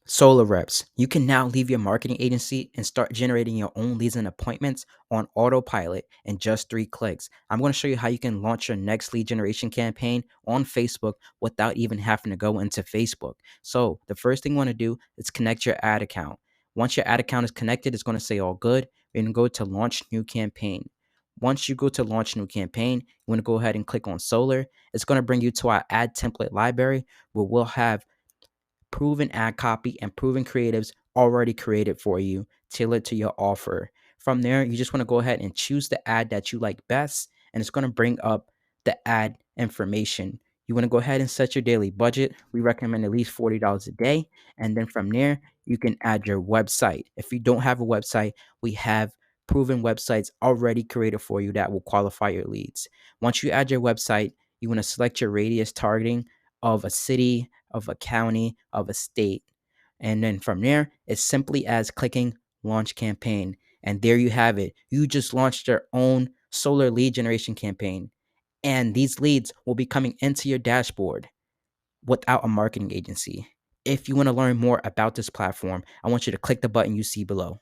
Solar Reps. You can now leave your marketing agency and start generating your own leads and appointments on autopilot in just 3 clicks. I'm going to show you how you can launch your next lead generation campaign on Facebook without even having to go into Facebook. So, the first thing you want to do is connect your ad account. Once your ad account is connected, it's going to say all good. You're going to go to launch new campaign. Once you go to launch new campaign, you want to go ahead and click on Solar. It's going to bring you to our ad template library where we'll have proven ad copy and proven creatives already created for you, tailored to your offer. From there, you just want to go ahead and choose the ad that you like best, and it's going to bring up the ad information. You want to go ahead and set your daily budget. We recommend at least $40 a day. And then from there, you can add your website. If you don't have a website, we have proven websites already created for you that will qualify your leads. Once you add your website, you want to select your radius targeting of a city, of a county, of a state. And then from there, it's simply as clicking launch campaign. And there you have it. You just launched your own solar lead generation campaign. And these leads will be coming into your dashboard without a marketing agency. If you want to learn more about this platform, I want you to click the button you see below.